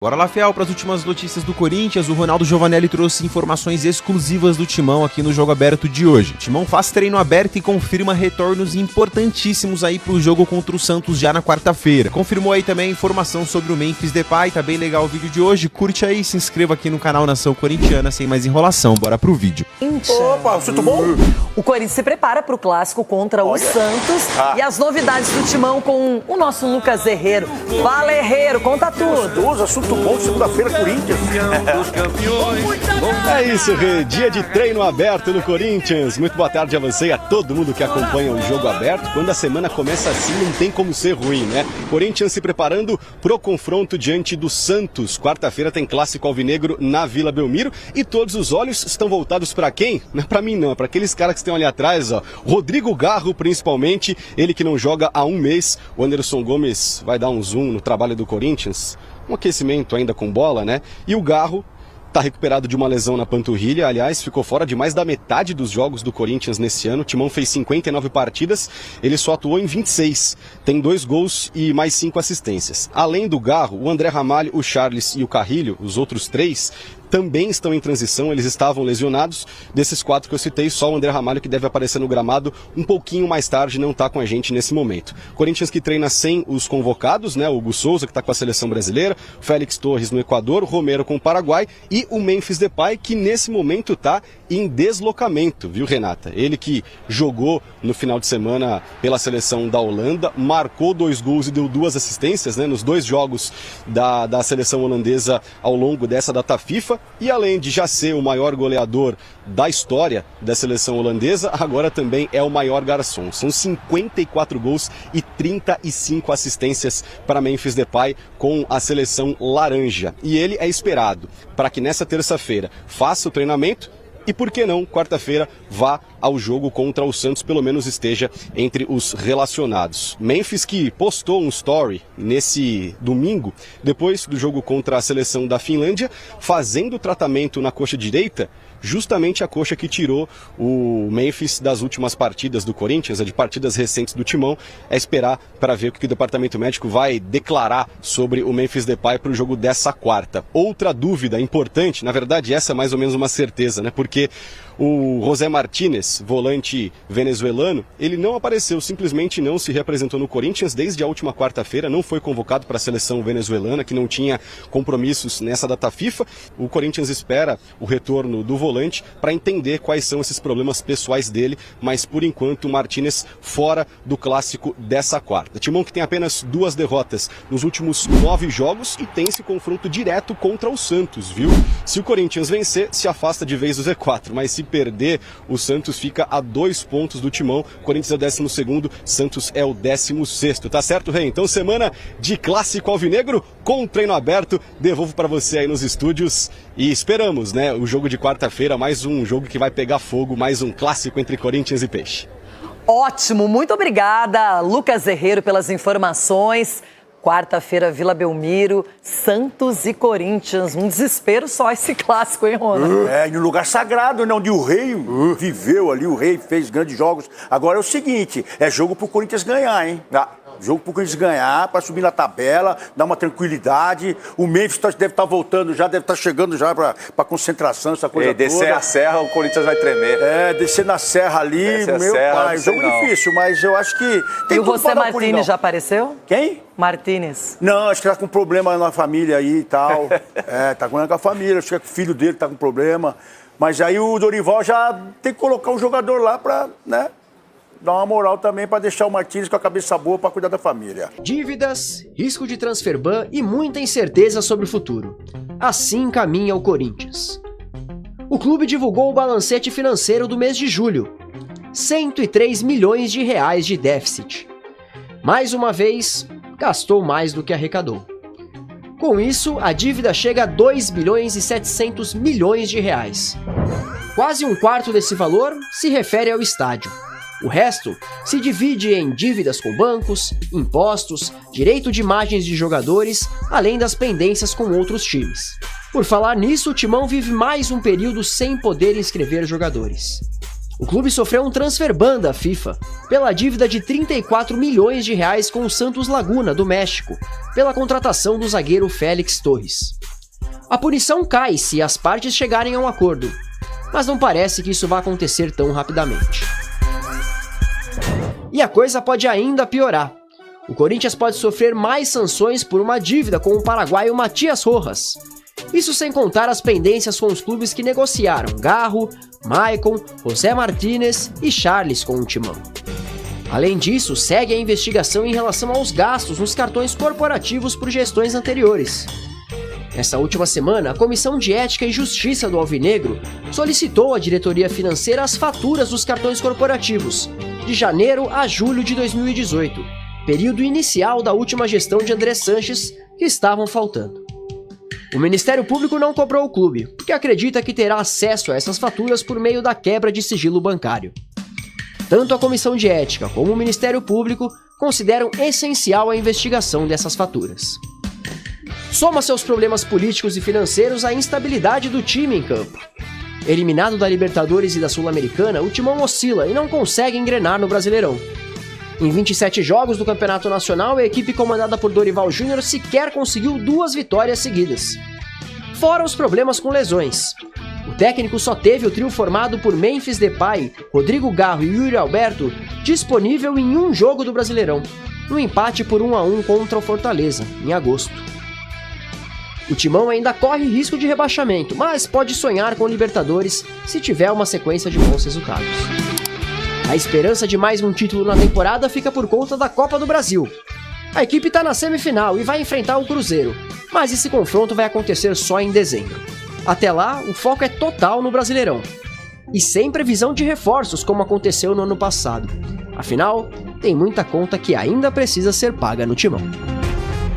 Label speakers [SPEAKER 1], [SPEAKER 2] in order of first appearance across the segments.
[SPEAKER 1] Bora lá, Fiel, para as últimas notícias do Corinthians. O Ronaldo Giovanelli trouxe informações exclusivas do Timão aqui no Jogo Aberto de hoje. O Timão faz treino aberto e confirma retornos importantíssimos aí pro jogo contra o Santos já na quarta-feira. Confirmou aí também a informação sobre o Memphis Depay. Tá bem legal o vídeo de hoje. Curte aí, se inscreva aqui no canal Nação Corintiana. Sem mais enrolação, bora pro vídeo.
[SPEAKER 2] Opa, tudo bom?
[SPEAKER 3] O Corinthians se prepara para o clássico contra o Santos. E as novidades do Timão com o nosso Lucas Herrero. Fala, Herrero, conta tudo.
[SPEAKER 2] Assunto bom, segunda-feira, Corinthians.
[SPEAKER 4] É isso, Rê. Dia de treino aberto no Corinthians. Muito boa tarde a você e a todo mundo que acompanha o Jogo Aberto. Quando a semana começa assim, não tem como ser ruim, né? Corinthians se preparando pro confronto diante do Santos. Quarta-feira tem clássico alvinegro na Vila Belmiro e todos os olhos estão voltados para quem? Não é pra mim não, é pra aqueles caras que estão ali atrás, ó. Rodrigo Garro, principalmente, ele que não joga há um mês. O Anderson Gomes vai dar um zoom no trabalho do Corinthians. Um aquecimento ainda com bola, né? E o Garro tá recuperado de uma lesão na panturrilha, aliás, ficou fora de mais da metade dos jogos do Corinthians nesse ano. O Timão fez 59 partidas, ele só atuou em 26. Tem 2 gols e mais 5 assistências. Além do Garro, o André Ramalho, o Charles e o Carrilho, os outros 3, também estão em transição, eles estavam lesionados. Desses 4 que eu citei, só o André Ramalho, que deve aparecer no gramado um pouquinho mais tarde, não está com a gente nesse momento. Corinthians que treina sem os convocados, né? O Hugo Souza, que está com a seleção brasileira, Félix Torres no Equador, o Romero com o Paraguai e o Memphis Depay, que nesse momento está em deslocamento, viu, Renata? Ele que jogou no final de semana pela seleção da Holanda, marcou 2 gols e deu 2 assistências, né? Nos 2 jogos da seleção holandesa ao longo dessa data FIFA. E além de já ser o maior goleador da história da seleção holandesa, agora também é o maior garçom. São 54 gols e 35 assistências para Memphis Depay com a seleção laranja. E ele é esperado para que nessa terça-feira faça o treinamento e, por que não, quarta-feira vá ao jogo contra o Santos, pelo menos esteja entre os relacionados. Memphis que postou um story nesse domingo, depois do jogo contra a seleção da Finlândia, fazendo tratamento na coxa direita, justamente a coxa que tirou o Memphis das últimas partidas do Corinthians, de partidas recentes do Timão. É esperar para ver o que o departamento médico vai declarar sobre o Memphis Depay para o jogo dessa quarta. Outra dúvida importante, na verdade essa é mais ou menos uma certeza, né? Porque o José Martínez, volante venezuelano, ele não apareceu, simplesmente não se representou no Corinthians desde a última quarta-feira, não foi convocado para a seleção venezuelana, que não tinha compromissos nessa data FIFA. O Corinthians espera o retorno do volante para entender quais são esses problemas pessoais dele, mas por enquanto o Martínez fora do clássico dessa quarta. Timão que tem apenas 2 derrotas nos últimos 9 jogos e tem esse confronto direto contra o Santos, viu? Se o Corinthians vencer, se afasta de vez do Z4, mas se perder, o Santos fica a 2 pontos do Timão. Corinthians é o 12º, Santos é o 16º, tá certo, Rei? Então semana de clássico alvinegro com treino aberto, devolvo para você aí nos estúdios e esperamos, né, o jogo de quarta-feira, mais um jogo que vai pegar fogo, mais um clássico entre Corinthians e Peixe.
[SPEAKER 3] Ótimo, muito obrigada, Lucas Herrero, pelas informações. Quarta-feira, Vila Belmiro, Santos e Corinthians. Um desespero só esse clássico, hein, Rona?
[SPEAKER 2] É, no lugar sagrado, né, onde o rei viveu ali, o rei fez grandes jogos. Agora é o seguinte, é jogo pro Corinthians ganhar, hein? Jogo pro Corinthians ganhar, para subir na tabela, dar uma tranquilidade. O Memphis deve estar voltando já, deve estar chegando já para concentração, essa coisa toda.
[SPEAKER 5] Descer a serra, o Corinthians vai tremer.
[SPEAKER 2] É, descer na serra ali, meu pai. Jogo difícil, mas eu acho que tem
[SPEAKER 3] e o José Martínez já apareceu?
[SPEAKER 2] Quem?
[SPEAKER 3] Martínez.
[SPEAKER 2] Não, acho que tá com problema na família aí e tal. Tá com a família, acho que o filho dele tá com problema. Mas aí o Dorival já tem que colocar um jogador lá pra, né, dar uma moral também para deixar o Martínez com a cabeça boa para cuidar da família.
[SPEAKER 6] Dívidas, risco de transfer ban e muita incerteza sobre o futuro. Assim caminha o Corinthians. O clube divulgou o balancete financeiro do mês de julho. 103 milhões de reais de déficit. Mais uma vez, gastou mais do que arrecadou. Com isso, a dívida chega a 2 bilhões e 700 milhões de reais. Quase um quarto desse valor se refere ao estádio. O resto se divide em dívidas com bancos, impostos, direito de imagens de jogadores, além das pendências com outros times. Por falar nisso, o Timão vive mais um período sem poder inscrever jogadores. O clube sofreu um transfer ban da FIFA pela dívida de 34 milhões de reais com o Santos Laguna, do México, pela contratação do zagueiro Félix Torres. A punição cai se as partes chegarem a um acordo, mas não parece que isso vá acontecer tão rapidamente. E a coisa pode ainda piorar. O Corinthians pode sofrer mais sanções por uma dívida com o paraguaio Matias Rojas. Isso sem contar as pendências com os clubes que negociaram Garro, Maicon, José Martínez e Charles com o Timão. Além disso, segue a investigação em relação aos gastos nos cartões corporativos por gestões anteriores. Nesta última semana, a Comissão de Ética e Justiça do Alvinegro solicitou à diretoria financeira as faturas dos cartões corporativos, de janeiro a julho de 2018, período inicial da última gestão de André Sanches, que estavam faltando. O Ministério Público não cobrou o clube, porque acredita que terá acesso a essas faturas por meio da quebra de sigilo bancário. Tanto a Comissão de Ética como o Ministério Público consideram essencial a investigação dessas faturas. Soma-se aos problemas políticos e financeiros a instabilidade do time em campo. Eliminado da Libertadores e da Sul-Americana, o Timão oscila e não consegue engrenar no Brasileirão. Em 27 jogos do Campeonato Nacional, a equipe comandada por Dorival Júnior sequer conseguiu 2 vitórias seguidas. Fora os problemas com lesões. O técnico só teve o trio formado por Memphis Depay, Rodrigo Garro e Yuri Alberto disponível em um jogo do Brasileirão, no empate por 1-1 contra o Fortaleza, em agosto. O Timão ainda corre risco de rebaixamento, mas pode sonhar com Libertadores se tiver uma sequência de bons resultados. A esperança de mais um título na temporada fica por conta da Copa do Brasil. A equipe está na semifinal e vai enfrentar o Cruzeiro, mas esse confronto vai acontecer só em dezembro. Até lá, o foco é total no Brasileirão. E sem previsão de reforços, como aconteceu no ano passado. Afinal, tem muita conta que ainda precisa ser paga no Timão.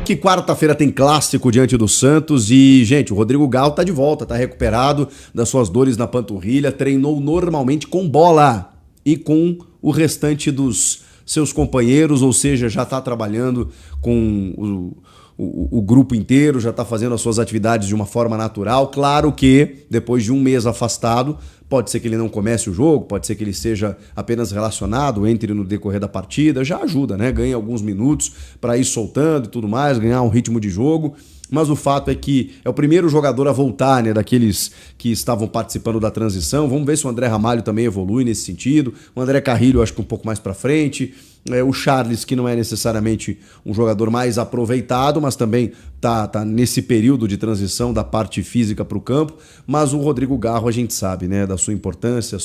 [SPEAKER 7] Que quarta-feira tem clássico diante do Santos e, gente, o Rodrigo Garro tá de volta, tá recuperado das suas dores na panturrilha, treinou normalmente com bola e com o restante dos seus companheiros, ou seja, já tá trabalhando com o grupo inteiro, já tá fazendo as suas atividades de uma forma natural. Claro que depois de um mês afastado, pode ser que ele não comece o jogo, pode ser que ele seja apenas relacionado, entre no decorrer da partida, já ajuda, né? Ganha alguns minutos para ir soltando e tudo mais, ganhar um ritmo de jogo. Mas o fato é que é o primeiro jogador a voltar, né, daqueles que estavam participando da transição. Vamos ver se o André Ramalho também evolui nesse sentido. O André Carrilho, acho que um pouco mais para frente. O Charles, que não é necessariamente um jogador mais aproveitado, mas também tá nesse período de transição da parte física para o campo. Mas o Rodrigo Garro, a gente sabe, né, da sua importância,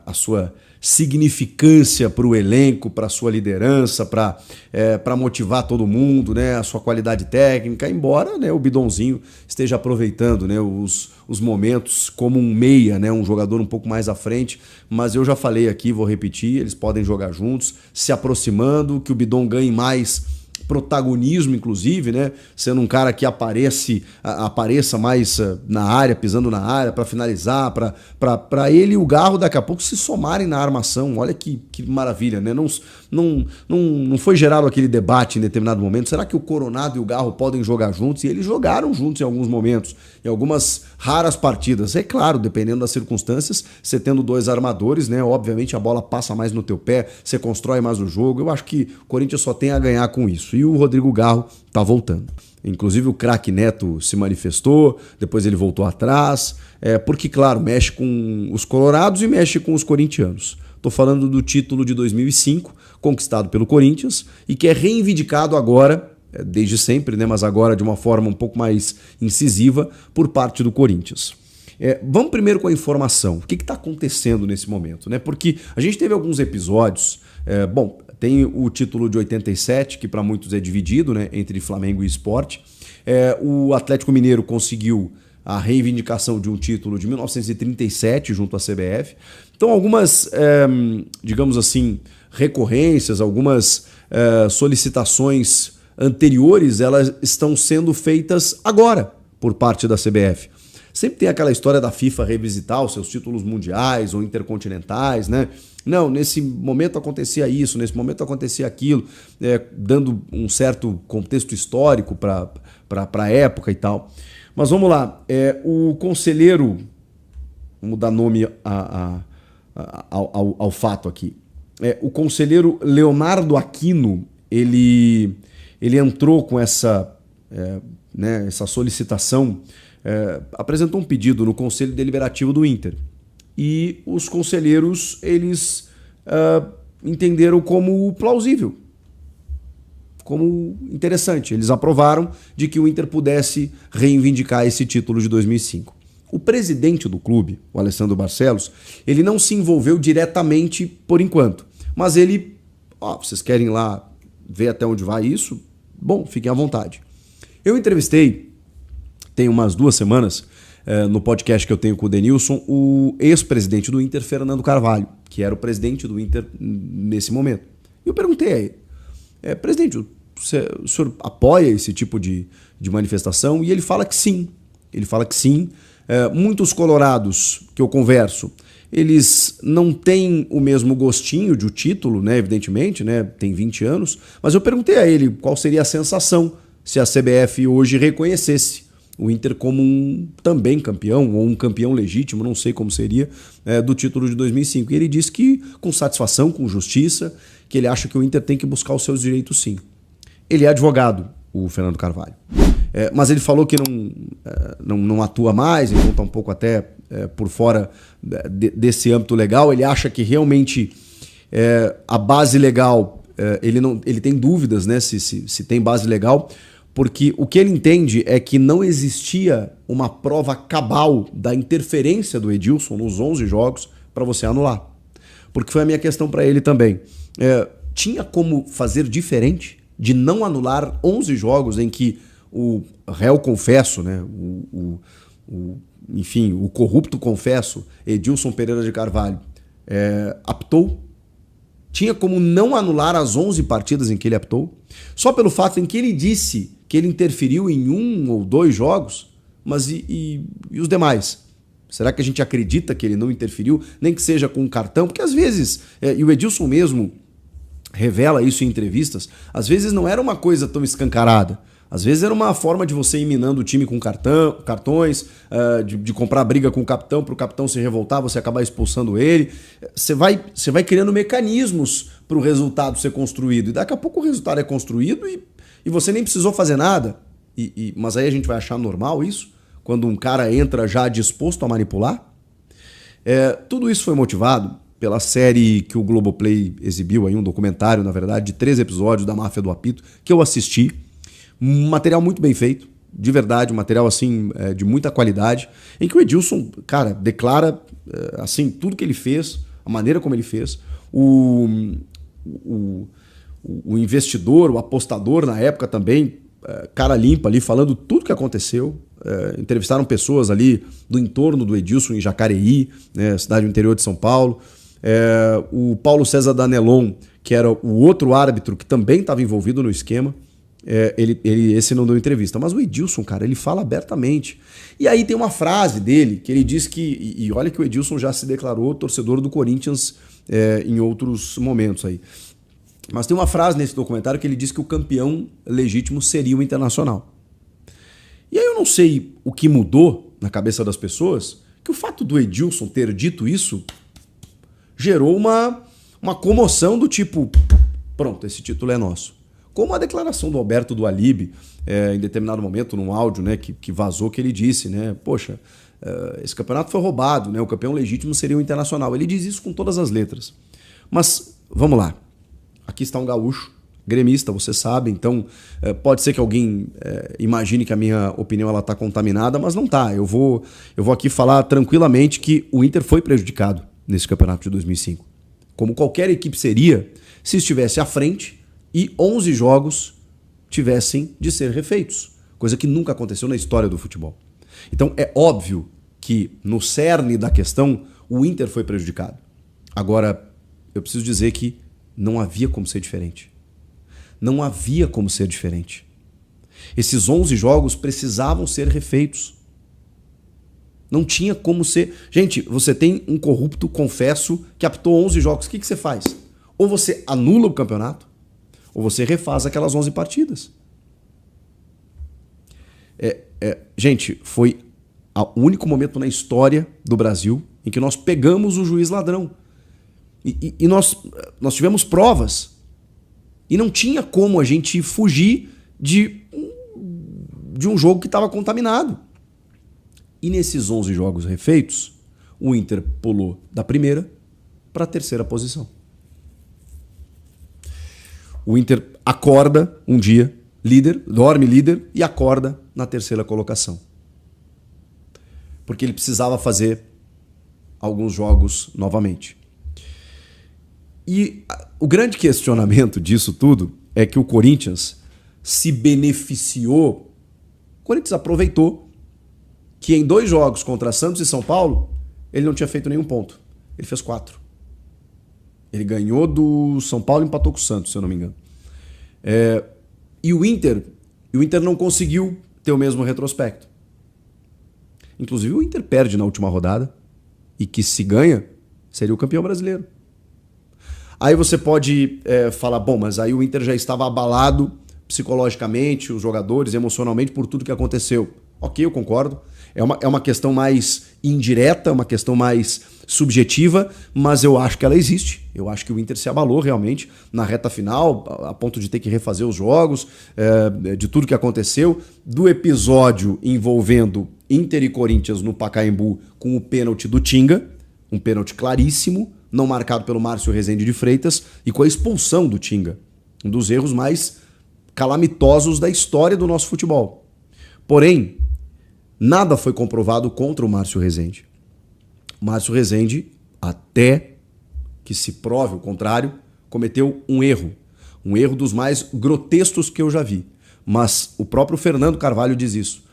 [SPEAKER 7] a sua significância para o elenco, para a sua liderança, para motivar todo mundo, né, a sua qualidade técnica, embora, né, o Bidonzinho esteja aproveitando, né, os momentos como um meia, né, um jogador um pouco mais à frente, mas eu já falei aqui, vou repetir, eles podem jogar juntos, se aproximando, que o Bidon ganhe mais protagonismo, inclusive, né? Sendo um cara que apareça mais na área, pisando na área, para finalizar, para ele e o Garro daqui a pouco se somarem na armação. Olha que maravilha, né? Não foi gerado aquele debate em determinado momento. Será que o Coronado e o Garro podem jogar juntos? E eles jogaram juntos em alguns momentos, em algumas raras partidas. É claro, dependendo das circunstâncias, você tendo 2 armadores, né? Obviamente a bola passa mais no teu pé, você constrói mais o jogo. Eu acho que o Corinthians só tem a ganhar com isso. E o Rodrigo Garro tá voltando. Inclusive o craque Neto se manifestou, depois ele voltou atrás, porque, claro, mexe com os colorados e mexe com os corintianos. Tô falando do título de 2005, conquistado pelo Corinthians, e que é reivindicado agora, desde sempre, né, mas agora de uma forma um pouco mais incisiva, por parte do Corinthians. Vamos primeiro com a informação. O que está acontecendo nesse momento, né? Porque a gente teve alguns episódios, tem o título de 87, que para muitos é dividido, né, entre Flamengo e Sport. O Atlético Mineiro conseguiu a reivindicação de um título de 1937 junto à CBF. Então algumas, digamos assim, recorrências, algumas solicitações anteriores, elas estão sendo feitas agora por parte da CBF. Sempre tem aquela história da FIFA revisitar os seus títulos mundiais ou intercontinentais, né? Não, nesse momento acontecia isso, nesse momento acontecia aquilo, dando um certo contexto histórico para a época e tal. Mas vamos lá, o conselheiro, vamos dar nome ao fato aqui. O conselheiro Leonardo Aquino, ele entrou com essa solicitação, apresentou um pedido no Conselho Deliberativo do Inter. E os conselheiros, eles entenderam como plausível, como interessante. Eles aprovaram de que o Inter pudesse reivindicar esse título de 2005. O presidente do clube, o Alessandro Barcelos, ele não se envolveu diretamente por enquanto. Mas ele, vocês querem lá ver até onde vai isso? Bom, fiquem à vontade. Eu entrevistei, tem umas 2 semanas, no podcast que eu tenho com o Denilson, o ex-presidente do Inter, Fernando Carvalho, que era o presidente do Inter nesse momento. E eu perguntei a ele, presidente, o senhor apoia esse tipo de manifestação? E ele fala que sim. Ele fala que sim. Muitos colorados que eu converso, eles não têm o mesmo gostinho de o título, né, evidentemente, né, tem 20 anos, mas eu perguntei a ele qual seria a sensação se a CBF hoje reconhecesse o Inter como um também campeão, ou um campeão legítimo, não sei como seria, do título de 2005. E ele disse que com satisfação, com justiça, que ele acha que o Inter tem que buscar os seus direitos sim. Ele é advogado, o Fernando Carvalho. Mas ele falou que não atua mais, então está um pouco até por fora desse âmbito legal. Ele acha que realmente a base legal, ele tem dúvidas, né, se tem base legal, porque o que ele entende é que não existia uma prova cabal da interferência do Edilson nos 11 jogos para você anular. Porque foi a minha questão para ele também. Tinha como fazer diferente de não anular 11 jogos em que o réu confesso, né, enfim, o corrupto confesso, Edilson Pereira de Carvalho, apitou? Tinha como não anular as 11 partidas em que ele apitou? Só pelo fato em que ele disse que ele interferiu em 1 ou 2 jogos, mas e os demais? Será que a gente acredita que ele não interferiu, nem que seja com um cartão? Porque às vezes, e o Edilson mesmo revela isso em entrevistas, às vezes não era uma coisa tão escancarada. Às vezes era uma forma de você ir minando o time com cartões, de comprar briga com o capitão, para o capitão se revoltar, você acabar expulsando ele. Você vai criando mecanismos para o resultado ser construído. E daqui a pouco o resultado é construído e você nem precisou fazer nada. Mas aí a gente vai achar normal isso? Quando um cara entra já disposto a manipular? Tudo isso foi motivado pela série que o Globoplay exibiu, aí, um documentário, na verdade, de 3 episódios da Máfia do Apito, que eu assisti. Um material muito bem feito, de verdade, um material assim, de muita qualidade, em que o Edilson, cara, declara assim, tudo que ele fez, a maneira como ele fez. O investidor, o apostador na época também, cara limpa ali, falando tudo que aconteceu. Entrevistaram pessoas ali do entorno do Edilson em Jacareí, né, cidade do interior de São Paulo. O Paulo César Danelon, que era o outro árbitro que também estava envolvido no esquema, esse não deu entrevista. Mas o Edilson, cara, ele fala abertamente. E aí tem uma frase dele que ele diz que... E olha que o Edilson já se declarou torcedor do Corinthians em outros momentos aí. Mas tem uma frase nesse documentário que ele diz que o campeão legítimo seria o Internacional. E aí eu não sei o que mudou na cabeça das pessoas, que o fato do Edilson ter dito isso gerou uma comoção do tipo, pronto, esse título é nosso. Como a declaração do Alberto do Alibe, em determinado momento, num áudio, né, que vazou, que ele disse, né, poxa, esse campeonato foi roubado, né, o campeão legítimo seria o Internacional. Ele diz isso com todas as letras. Mas, vamos lá, aqui está um gaúcho, gremista, você sabe, então pode ser que alguém imagine que a minha opinião está contaminada, mas não está. Eu vou aqui falar tranquilamente que o Inter foi prejudicado nesse campeonato de 2005. Como qualquer equipe seria se estivesse à frente e 11 jogos tivessem de ser refeitos, coisa que nunca aconteceu na história do futebol. Então é óbvio que no cerne da questão o Inter foi prejudicado. Agora, eu preciso dizer que não havia como ser diferente. Não havia como ser diferente. Esses 11 jogos precisavam ser refeitos. Não tinha como ser... Gente, você tem um corrupto, confesso, que apitou 11 jogos. O que você faz? Ou você anula o campeonato, ou você refaz aquelas 11 partidas. Gente, foi o único momento na história do Brasil em que nós pegamos o juiz ladrão. E nós tivemos provas. E não tinha como a gente fugir de um jogo que estava contaminado. E nesses 11 jogos refeitos, o Inter pulou da primeira para a terceira posição. O Inter acorda um dia líder, dorme líder e acorda na terceira colocação. Porque ele precisava fazer alguns jogos novamente. E o grande questionamento disso tudo é que o Corinthians se beneficiou. O Corinthians aproveitou que em 2 jogos contra Santos e São Paulo, ele não tinha feito nenhum ponto. Ele fez 4. Ele ganhou do São Paulo e empatou com o Santos, se eu não me engano. E o Inter não conseguiu ter o mesmo retrospecto. Inclusive o Inter perde na última rodada e que se ganha, seria o campeão brasileiro. Aí você pode falar, bom, mas aí o Inter já estava abalado psicologicamente, os jogadores, emocionalmente, por tudo que aconteceu. Ok, eu concordo. É uma questão mais indireta, uma questão mais subjetiva, mas eu acho que ela existe. Eu acho que o Inter se abalou realmente na reta final, a ponto de ter que refazer os jogos, de tudo que aconteceu, do episódio envolvendo Inter e Corinthians no Pacaembu com o pênalti do Tinga, um pênalti claríssimo, não marcado pelo Márcio Rezende de Freitas, e com a expulsão do Tinga. Um dos erros mais calamitosos da história do nosso futebol. Porém, nada foi comprovado contra o Márcio Rezende. O Márcio Rezende, até que se prove o contrário, cometeu um erro. Um erro dos mais grotescos que eu já vi. Mas o próprio Fernando Carvalho diz isso.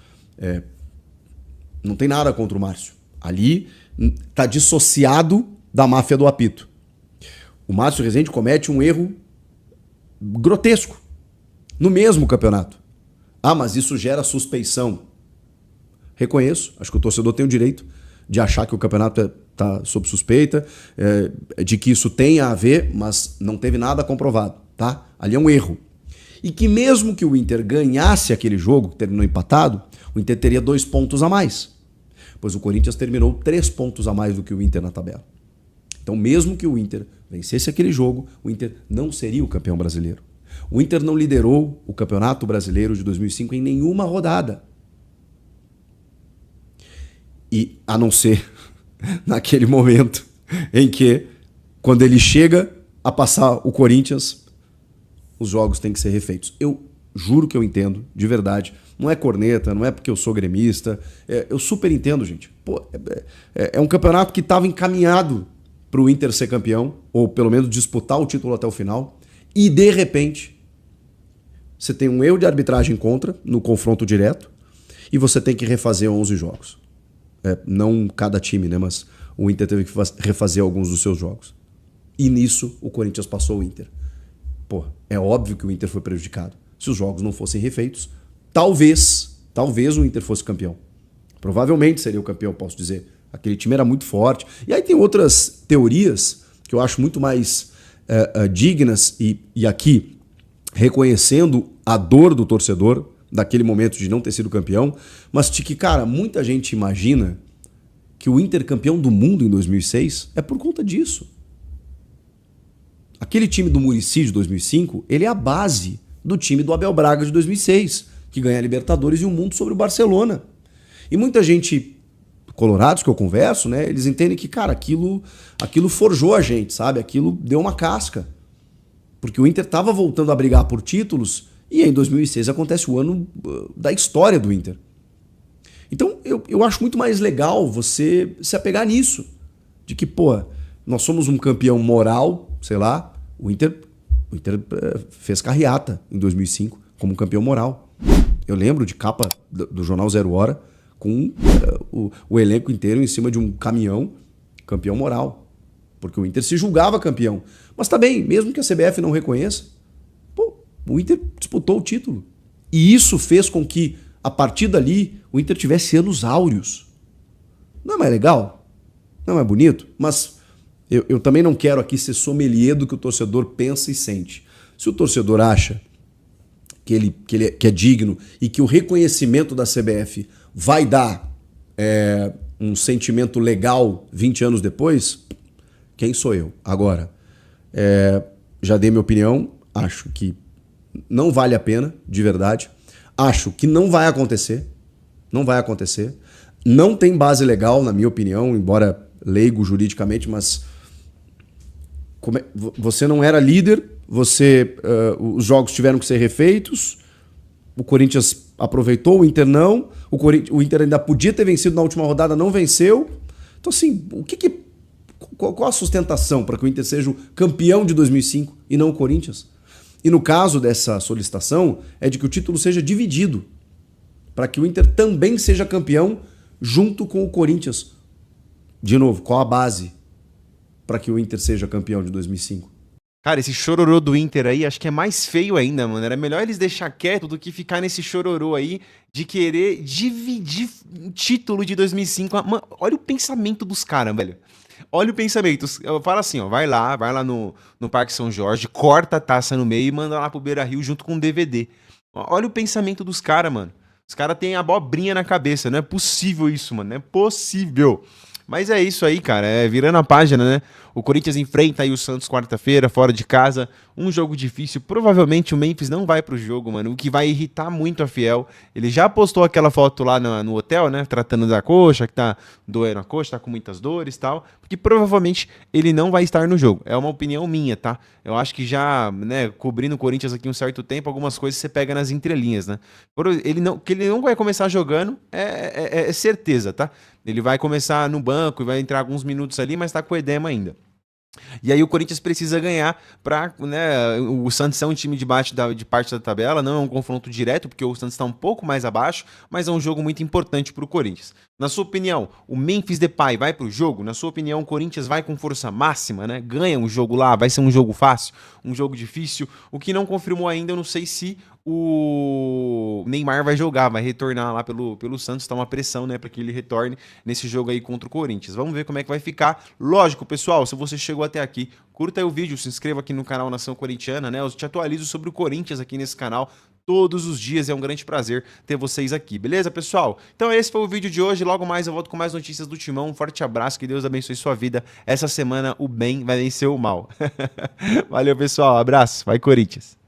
[SPEAKER 7] Não tem nada contra o Márcio. Ali está dissociado da máfia do apito. O Márcio Rezende comete um erro grotesco no mesmo campeonato. Ah, mas isso gera suspeição. Reconheço, acho que o torcedor tem o direito de achar que o campeonato está sob suspeita, de que isso tenha a ver, mas não teve nada comprovado, tá? Ali é um erro. E que mesmo que o Inter ganhasse aquele jogo, que terminou empatado, o Inter teria 2 pontos a mais. Pois o Corinthians terminou 3 pontos a mais do que o Inter na tabela. Então, mesmo que o Inter vencesse aquele jogo, o Inter não seria o campeão brasileiro. O Inter não liderou o Campeonato Brasileiro de 2005 em nenhuma rodada. E a não ser naquele momento em que, quando ele chega a passar o Corinthians, os jogos têm que ser refeitos. Eu juro que eu entendo, de verdade. Não é corneta, não é porque eu sou gremista. Eu super entendo, gente. Pô, é um campeonato que estava encaminhado para o Inter ser campeão, ou pelo menos disputar o título até o final, e de repente você tem um erro de arbitragem contra, no confronto direto, e você tem que refazer 11 jogos. Não cada time, né? Mas o Inter teve que refazer alguns dos seus jogos. E nisso o Corinthians passou o Inter. Pô, é óbvio que o Inter foi prejudicado. Se os jogos não fossem refeitos, talvez o Inter fosse campeão. Provavelmente seria o campeão, posso dizer. Aquele time era muito forte. E aí tem outras teorias que eu acho muito mais dignas e aqui reconhecendo a dor do torcedor daquele momento de não ter sido campeão, mas de que, cara, muita gente imagina que o Inter campeão do mundo em 2006 é por conta disso. Aquele time do Muricy de 2005, ele é a base do time do Abel Braga de 2006, que ganha a Libertadores e o mundo sobre o Barcelona. E muita gente, colorados que eu converso, né, eles entendem que, cara, aquilo forjou a gente, sabe? Aquilo deu uma casca. Porque o Inter estava voltando a brigar por títulos e em 2006 acontece o ano da história do Inter. Então eu acho muito mais legal você se apegar nisso. De que, pô, nós somos um campeão moral, sei lá, o Inter fez carreata em 2005 como um campeão moral. Eu lembro de capa do jornal Zero Hora com o elenco inteiro em cima de um caminhão, campeão moral. Porque o Inter se julgava campeão. Mas tá bem, mesmo que a CBF não reconheça, pô, o Inter disputou o título. E isso fez com que, a partir dali, o Inter tivesse anos áureos. Não é mais legal? Não é mais bonito? Mas eu também não quero aqui ser sommelier do que o torcedor pensa e sente. Se o torcedor acha que é digno e que o reconhecimento da CBF vai dar um sentimento legal 20 anos depois, Quem sou eu? Agora, já dei minha opinião, acho que não vale a pena, de verdade. Acho que não vai acontecer. Não vai acontecer. Não tem base legal, na minha opinião, embora leigo juridicamente, mas você não era líder, os jogos tiveram que ser refeitos, o Corinthians aproveitou, o Inter não, o Inter ainda podia ter vencido na última rodada, não venceu. Então, assim, qual a sustentação para que o Inter seja o campeão de 2005 e não o Corinthians? E no caso dessa solicitação, é de que o título seja dividido, para que o Inter também seja campeão junto com o Corinthians. De novo, qual a base para que o Inter seja campeão de 2005?
[SPEAKER 1] Cara, esse chororô do Inter aí, acho que é mais feio ainda, mano. Era melhor eles deixar quieto do que ficar nesse chororô aí de querer dividir o título de 2005. Mano, olha o pensamento dos caras, velho. Olha o pensamento. Eu falo assim, ó, vai lá no Parque São Jorge, corta a taça no meio e manda lá pro Beira-Rio junto com um DVD. Olha o pensamento dos caras, mano. Os caras têm abobrinha na cabeça. Não é possível isso, mano. Não é possível. Mas é isso aí, cara. Virando a página, né? O Corinthians enfrenta aí o Santos quarta-feira, fora de casa. Um jogo difícil. Provavelmente o Memphis não vai pro jogo, mano. O que vai irritar muito a Fiel. Ele já postou aquela foto lá no hotel, né? Tratando da coxa, que tá doendo a coxa, tá com muitas dores e tal. Porque provavelmente ele não vai estar no jogo. É uma opinião minha, tá? Eu acho que já, né, cobrindo o Corinthians aqui um certo tempo, algumas coisas você pega nas entrelinhas, né? Que ele não vai começar jogando é certeza, tá? Ele vai começar no banco e vai entrar alguns minutos ali, mas tá com edema ainda. E aí o Corinthians precisa ganhar para, né, o Santos é um time de parte da tabela, não é um confronto direto, porque o Santos está um pouco mais abaixo, mas é um jogo muito importante para o Corinthians. Na sua opinião, o Memphis Depay vai para o jogo? Na sua opinião, o Corinthians vai com força máxima, né? Ganha um jogo lá, vai ser um jogo fácil, um jogo difícil? O que não confirmou ainda, eu não sei se o Neymar vai jogar, vai retornar lá pelo Santos, tá uma pressão, né, para que ele retorne nesse jogo aí contra o Corinthians. Vamos ver como é que vai ficar. Lógico, pessoal, se você chegou até aqui, curta aí o vídeo, se inscreva aqui no canal Nação Corintiana, né? Eu te atualizo sobre o Corinthians aqui nesse canal todos os dias, é um grande prazer ter vocês aqui, beleza, pessoal? Então esse foi o vídeo de hoje, logo mais eu volto com mais notícias do Timão. Um forte abraço, que Deus abençoe sua vida. Essa semana o bem vai vencer o mal. Valeu, pessoal, abraço, vai Corinthians!